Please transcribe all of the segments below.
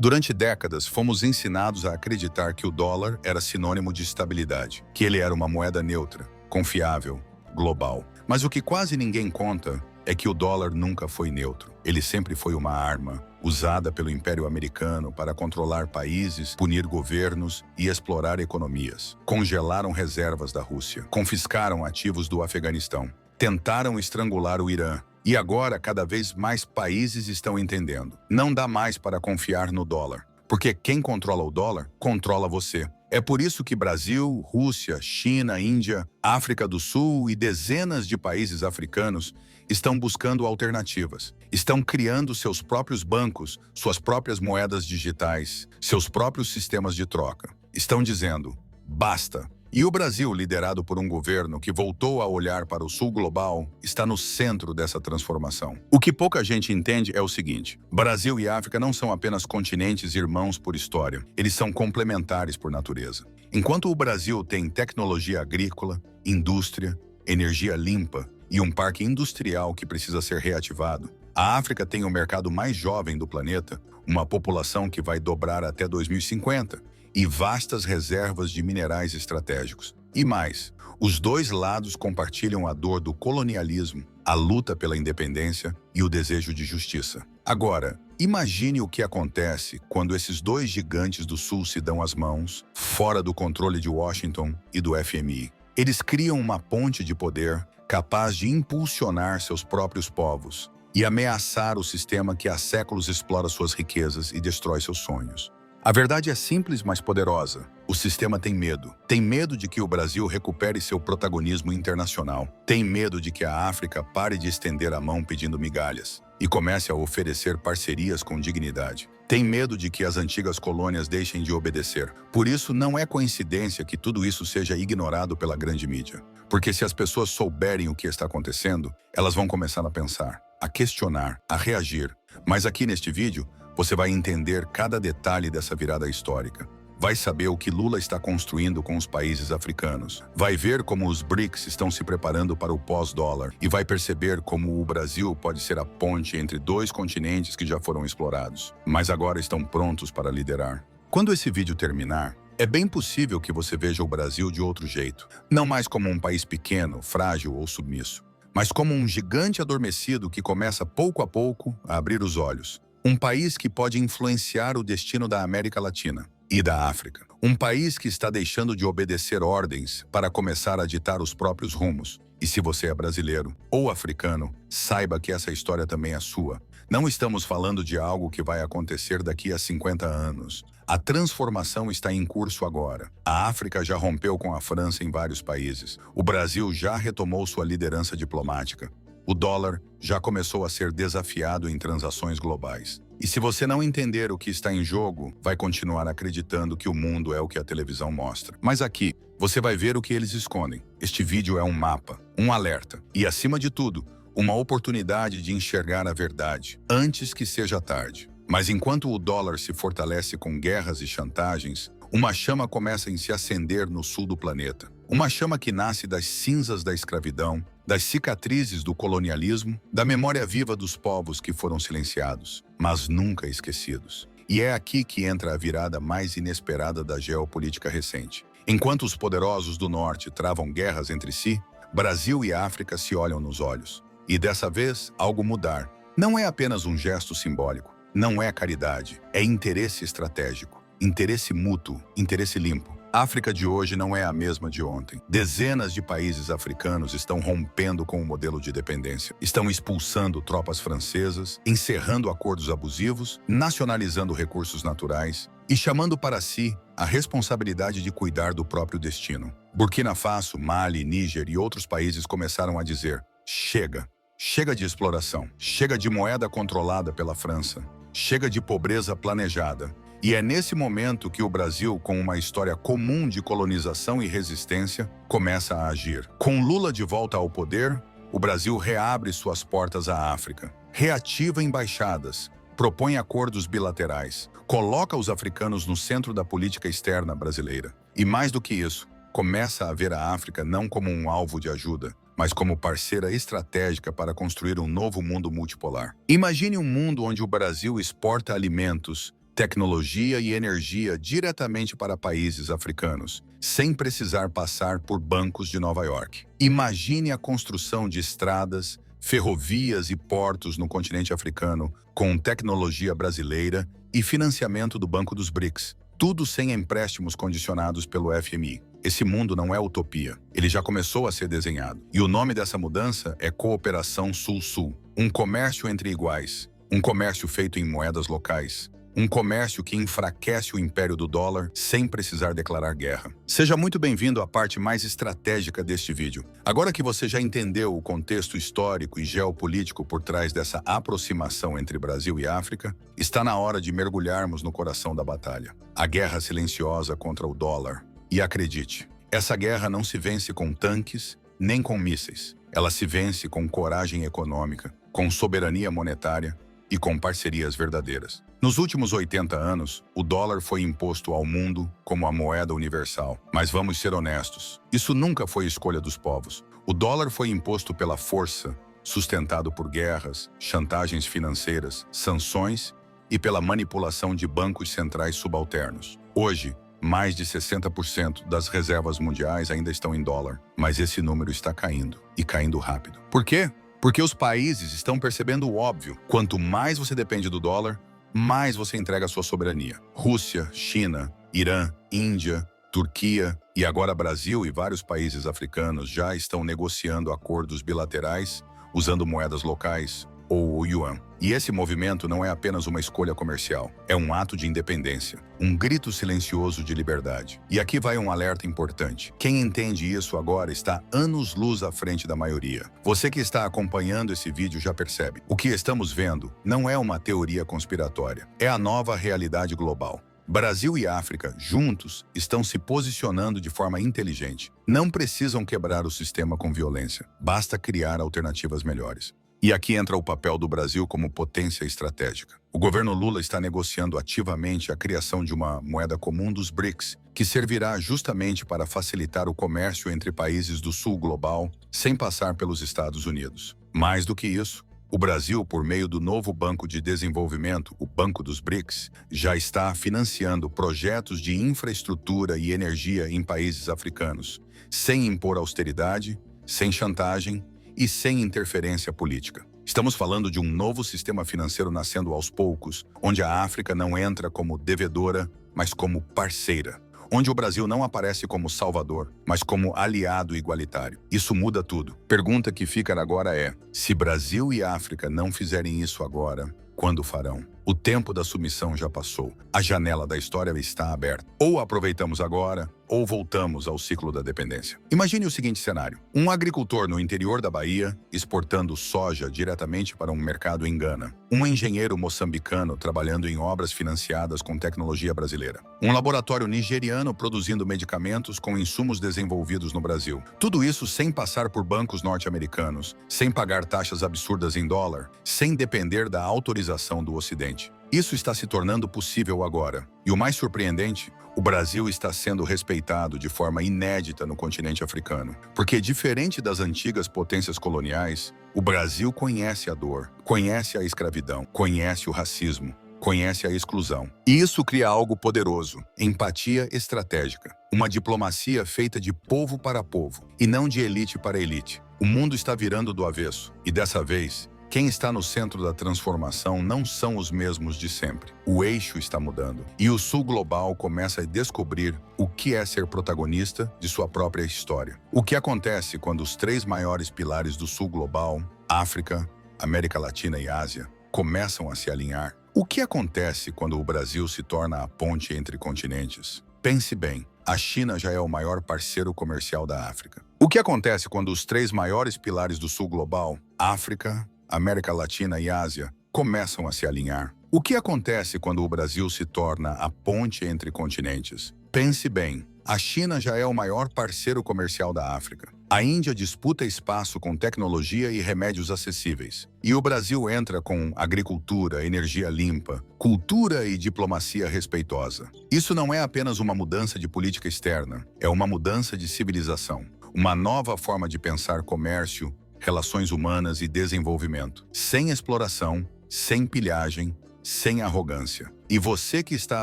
Durante décadas, fomos ensinados a acreditar que o dólar era sinônimo de estabilidade, que ele era uma moeda neutra, confiável, global. Mas o que quase ninguém conta é que o dólar nunca foi neutro. Ele sempre foi uma arma usada pelo Império Americano para controlar países, punir governos e explorar economias. Congelaram reservas da Rússia, confiscaram ativos do Afeganistão, tentaram estrangular o Irã. E agora, cada vez mais países estão entendendo. Não dá mais para confiar no dólar, porque quem controla o dólar, controla você. É por isso que Brasil, Rússia, China, Índia, África do Sul e dezenas de países africanos estão buscando alternativas. Estão criando seus próprios bancos, suas próprias moedas digitais, seus próprios sistemas de troca. Estão dizendo, basta. E o Brasil, liderado por um governo que voltou a olhar para o sul global, está no centro dessa transformação. O que pouca gente entende é o seguinte: Brasil e África não são apenas continentes irmãos por história, eles são complementares por natureza. Enquanto o Brasil tem tecnologia agrícola, indústria, energia limpa e um parque industrial que precisa ser reativado, a África tem o mercado mais jovem do planeta, uma população que vai dobrar até 2050, e vastas reservas de minerais estratégicos. E mais, os dois lados compartilham a dor do colonialismo, a luta pela independência e o desejo de justiça. Agora, imagine o que acontece quando esses dois gigantes do Sul se dão as mãos, fora do controle de Washington e do FMI. Eles criam uma ponte de poder capaz de impulsionar seus próprios povos e ameaçar o sistema que há séculos explora suas riquezas e destrói seus sonhos. A verdade é simples, mas poderosa. O sistema tem medo. Tem medo de que o Brasil recupere seu protagonismo internacional. Tem medo de que a África pare de estender a mão pedindo migalhas e comece a oferecer parcerias com dignidade. Tem medo de que as antigas colônias deixem de obedecer. Por isso, não é coincidência que tudo isso seja ignorado pela grande mídia. Porque se as pessoas souberem o que está acontecendo, elas vão começar a pensar, a questionar, a reagir. Mas aqui neste vídeo, você vai entender cada detalhe dessa virada histórica. Vai saber o que Lula está construindo com os países africanos. Vai ver como os BRICS estão se preparando para o pós-dólar. E vai perceber como o Brasil pode ser a ponte entre dois continentes que já foram explorados, mas agora estão prontos para liderar. Quando esse vídeo terminar, é bem possível que você veja o Brasil de outro jeito. Não mais como um país pequeno, frágil ou submisso, mas como um gigante adormecido que começa pouco a pouco a abrir os olhos. Um país que pode influenciar o destino da América Latina e da África. Um país que está deixando de obedecer ordens para começar a ditar os próprios rumos. E se você é brasileiro ou africano, saiba que essa história também é sua. Não estamos falando de algo que vai acontecer daqui a 50 anos. A transformação está em curso agora. A África já rompeu com a França em vários países. O Brasil já retomou sua liderança diplomática. O dólar já começou a ser desafiado em transações globais. E se você não entender o que está em jogo, vai continuar acreditando que o mundo é o que a televisão mostra. Mas aqui, você vai ver o que eles escondem. Este vídeo é um mapa, um alerta e, acima de tudo, uma oportunidade de enxergar a verdade antes que seja tarde. Mas enquanto o dólar se fortalece com guerras e chantagens, uma chama começa a se acender no sul do planeta. Uma chama que nasce das cinzas da escravidão, das cicatrizes do colonialismo, da memória viva dos povos que foram silenciados, mas nunca esquecidos. E é aqui que entra a virada mais inesperada da geopolítica recente. Enquanto os poderosos do norte travam guerras entre si, Brasil e África se olham nos olhos. E dessa vez, algo mudar. Não é apenas um gesto simbólico, não é caridade, é interesse estratégico, interesse mútuo, interesse limpo. A África de hoje não é a mesma de ontem. Dezenas de países africanos estão rompendo com o modelo de dependência. Estão expulsando tropas francesas, encerrando acordos abusivos, nacionalizando recursos naturais e chamando para si a responsabilidade de cuidar do próprio destino. Burkina Faso, Mali, Níger e outros países começaram a dizer: chega. Chega de exploração. Chega de moeda controlada pela França. Chega de pobreza planejada. E é nesse momento que o Brasil, com uma história comum de colonização e resistência, começa a agir. Com Lula de volta ao poder, o Brasil reabre suas portas à África, reativa embaixadas, propõe acordos bilaterais, coloca os africanos no centro da política externa brasileira. E mais do que isso, começa a ver a África não como um alvo de ajuda, mas como parceira estratégica para construir um novo mundo multipolar. Imagine um mundo onde o Brasil exporta alimentos, tecnologia e energia diretamente para países africanos, sem precisar passar por bancos de Nova York. Imagine a construção de estradas, ferrovias e portos no continente africano com tecnologia brasileira e financiamento do Banco dos BRICS, tudo sem empréstimos condicionados pelo FMI. Esse mundo não é utopia, ele já começou a ser desenhado. E o nome dessa mudança é Cooperação Sul-Sul, um comércio entre iguais, um comércio feito em moedas locais, um comércio que enfraquece o império do dólar sem precisar declarar guerra. Seja muito bem-vindo à parte mais estratégica deste vídeo. Agora que você já entendeu o contexto histórico e geopolítico por trás dessa aproximação entre Brasil e África, está na hora de mergulharmos no coração da batalha. A guerra silenciosa contra o dólar. E acredite, essa guerra não se vence com tanques nem com mísseis. Ela se vence com coragem econômica, com soberania monetária e com parcerias verdadeiras. Nos últimos 80 anos, o dólar foi imposto ao mundo como a moeda universal. Mas vamos ser honestos, isso nunca foi escolha dos povos. O dólar foi imposto pela força, sustentado por guerras, chantagens financeiras, sanções e pela manipulação de bancos centrais subalternos. Hoje, mais de 60% das reservas mundiais ainda estão em dólar, mas esse número está caindo, e caindo rápido. Por quê? Porque os países estão percebendo o óbvio. Quanto mais você depende do dólar, mais você entrega a sua soberania. Rússia, China, Irã, Índia, Turquia e agora Brasil e vários países africanos já estão negociando acordos bilaterais usando moedas locais ou o yuan. E esse movimento não é apenas uma escolha comercial, é um ato de independência, um grito silencioso de liberdade. E aqui vai um alerta importante. Quem entende isso agora está anos-luz à frente da maioria. Você que está acompanhando esse vídeo já percebe. O que estamos vendo não é uma teoria conspiratória, é a nova realidade global. Brasil e África, juntos, estão se posicionando de forma inteligente. Não precisam quebrar o sistema com violência, basta criar alternativas melhores. E aqui entra o papel do Brasil como potência estratégica. O governo Lula está negociando ativamente a criação de uma moeda comum dos BRICS, que servirá justamente para facilitar o comércio entre países do sul global, sem passar pelos Estados Unidos. Mais do que isso, o Brasil, por meio do novo Banco de Desenvolvimento, o Banco dos BRICS, já está financiando projetos de infraestrutura e energia em países africanos, sem impor austeridade, sem chantagem e sem interferência política. Estamos falando de um novo sistema financeiro nascendo aos poucos, onde a África não entra como devedora, mas como parceira. Onde o Brasil não aparece como salvador, mas como aliado igualitário. Isso muda tudo. Pergunta que fica agora é: se Brasil e África não fizerem isso agora, quando farão? O tempo da submissão já passou. A janela da história está aberta. Ou aproveitamos agora, ou voltamos ao ciclo da dependência. Imagine o seguinte cenário: um agricultor no interior da Bahia exportando soja diretamente para um mercado em Gana. Um engenheiro moçambicano trabalhando em obras financiadas com tecnologia brasileira. Um laboratório nigeriano produzindo medicamentos com insumos desenvolvidos no Brasil. Tudo isso sem passar por bancos norte-americanos, sem pagar taxas absurdas em dólar, sem depender da autorização do Ocidente. Isso está se tornando possível agora. E o mais surpreendente, o Brasil está sendo respeitado de forma inédita no continente africano. Porque, diferente das antigas potências coloniais, o Brasil conhece a dor, conhece a escravidão, conhece o racismo, conhece a exclusão. E isso cria algo poderoso: empatia estratégica. Uma diplomacia feita de povo para povo, e não de elite para elite. O mundo está virando do avesso, e dessa vez, quem está no centro da transformação não são os mesmos de sempre. O eixo está mudando. E o Sul Global começa a descobrir o que é ser protagonista de sua própria história. O que acontece quando os três maiores pilares do Sul Global, África, América Latina e Ásia, começam a se alinhar? O que acontece quando o Brasil se torna a ponte entre continentes? Pense bem, a China já é o maior parceiro comercial da África. O que acontece quando os três maiores pilares do Sul Global, África, América Latina e Ásia, começam a se alinhar? O que acontece quando o Brasil se torna a ponte entre continentes? Pense bem, a China já é o maior parceiro comercial da África. A Índia disputa espaço com tecnologia e remédios acessíveis. E o Brasil entra com agricultura, energia limpa, cultura e diplomacia respeitosa. Isso não é apenas uma mudança de política externa, é uma mudança de civilização. Uma nova forma de pensar comércio, relações humanas e desenvolvimento. Sem exploração, sem pilhagem, sem arrogância. E você que está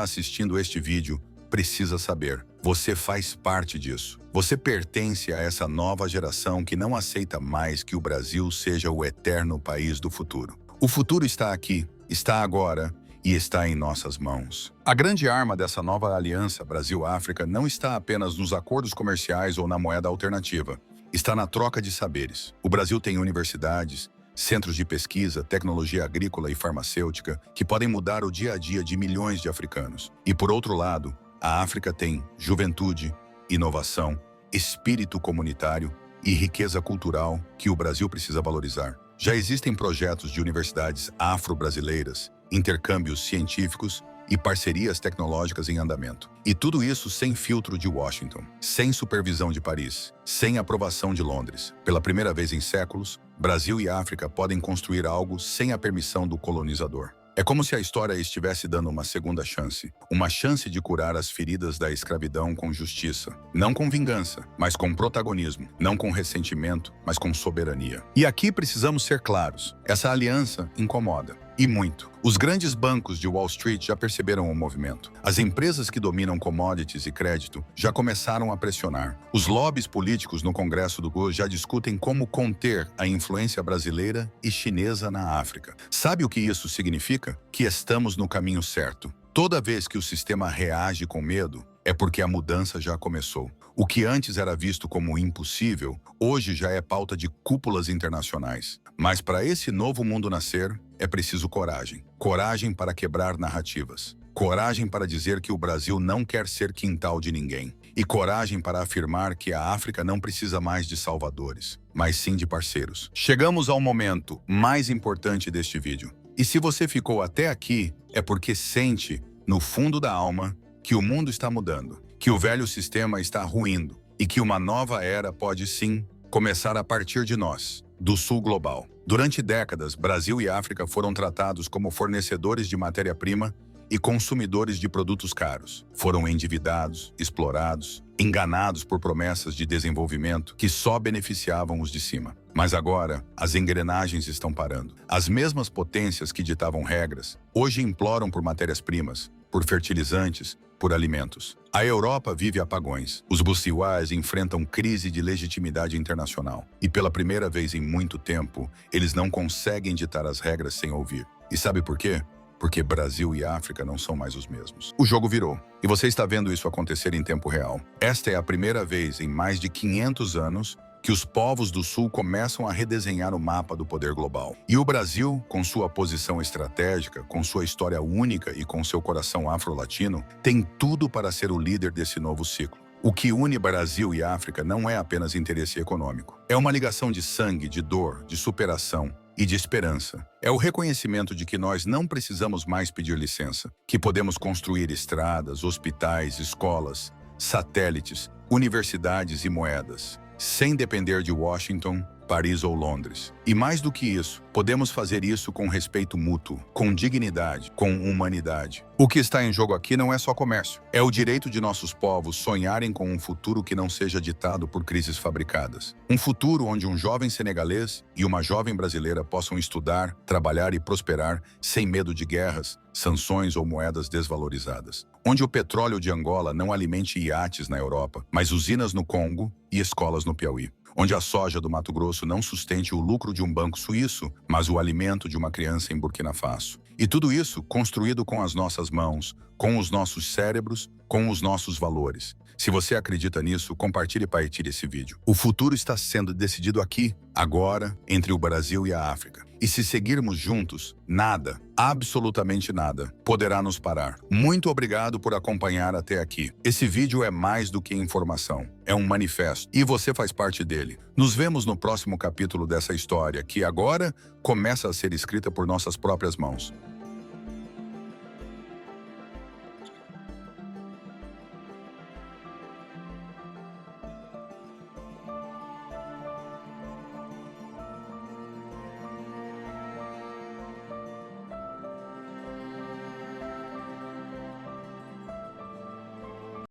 assistindo este vídeo precisa saber, você faz parte disso. Você pertence a essa nova geração que não aceita mais que o Brasil seja o eterno país do futuro. O futuro está aqui, está agora e está em nossas mãos. A grande arma dessa nova aliança Brasil-África não está apenas nos acordos comerciais ou na moeda alternativa. Está na troca de saberes. O Brasil tem universidades, centros de pesquisa, tecnologia agrícola e farmacêutica que podem mudar o dia a dia de milhões de africanos. E por outro lado, a África tem juventude, inovação, espírito comunitário e riqueza cultural que o Brasil precisa valorizar. Já existem projetos de universidades afro-brasileiras, intercâmbios científicos e parcerias tecnológicas em andamento. E tudo isso sem filtro de Washington, sem supervisão de Paris, sem aprovação de Londres. Pela primeira vez em séculos, Brasil e África podem construir algo sem a permissão do colonizador. É como se a história estivesse dando uma segunda chance. Uma chance de curar as feridas da escravidão com justiça. Não com vingança, mas com protagonismo. Não com ressentimento, mas com soberania. E aqui precisamos ser claros. Essa aliança incomoda. E muito. Os grandes bancos de Wall Street já perceberam o movimento. As empresas que dominam commodities e crédito já começaram a pressionar. Os lobbies políticos no Congresso do Go já discutem como conter a influência brasileira e chinesa na África. Sabe o que isso significa? Que estamos no caminho certo. Toda vez que o sistema reage com medo, é porque a mudança já começou. O que antes era visto como impossível, hoje já é pauta de cúpulas internacionais. Mas para esse novo mundo nascer, é preciso coragem. Coragem para quebrar narrativas. Coragem para dizer que o Brasil não quer ser quintal de ninguém. E coragem para afirmar que a África não precisa mais de salvadores, mas sim de parceiros. Chegamos ao momento mais importante deste vídeo. E se você ficou até aqui, é porque sente, no fundo da alma, que o mundo está mudando, que o velho sistema está ruindo e que uma nova era pode sim começar a partir de nós, do Sul global. Durante décadas, Brasil e África foram tratados como fornecedores de matéria-prima e consumidores de produtos caros. Foram endividados, explorados, enganados por promessas de desenvolvimento que só beneficiavam os de cima. Mas agora, as engrenagens estão parando. As mesmas potências que ditavam regras, hoje imploram por matérias-primas, por fertilizantes, por alimentos. A Europa vive apagões. Os Bussiwais enfrentam crise de legitimidade internacional. E pela primeira vez em muito tempo, eles não conseguem ditar as regras sem ouvir. E sabe por quê? Porque Brasil e África não são mais os mesmos. O jogo virou. E você está vendo isso acontecer em tempo real. Esta é a primeira vez em mais de 500 anos que os povos do Sul começam a redesenhar o mapa do poder global. E o Brasil, com sua posição estratégica, com sua história única e com seu coração afro-latino, tem tudo para ser o líder desse novo ciclo. O que une Brasil e África não é apenas interesse econômico. É uma ligação de sangue, de dor, de superação e de esperança. É o reconhecimento de que nós não precisamos mais pedir licença, que podemos construir estradas, hospitais, escolas, satélites, universidades e moedas, sem depender de Washington, Paris ou Londres. E mais do que isso, podemos fazer isso com respeito mútuo, com dignidade, com humanidade. O que está em jogo aqui não é só comércio. É o direito de nossos povos sonharem com um futuro que não seja ditado por crises fabricadas. Um futuro onde um jovem senegalês e uma jovem brasileira possam estudar, trabalhar e prosperar sem medo de guerras, sanções ou moedas desvalorizadas. Onde o petróleo de Angola não alimente iates na Europa, mas usinas no Congo e escolas no Piauí. Onde a soja do Mato Grosso não sustente o lucro de um banco suíço, mas o alimento de uma criança em Burkina Faso. E tudo isso construído com as nossas mãos, com os nossos cérebros, com os nossos valores. Se você acredita nisso, compartilhe e partilhe esse vídeo. O futuro está sendo decidido aqui, agora, entre o Brasil e a África. E se seguirmos juntos, nada, absolutamente nada, poderá nos parar. Muito obrigado por acompanhar até aqui. Esse vídeo é mais do que informação, é um manifesto, e você faz parte dele. Nos vemos no próximo capítulo dessa história, que agora começa a ser escrita por nossas próprias mãos.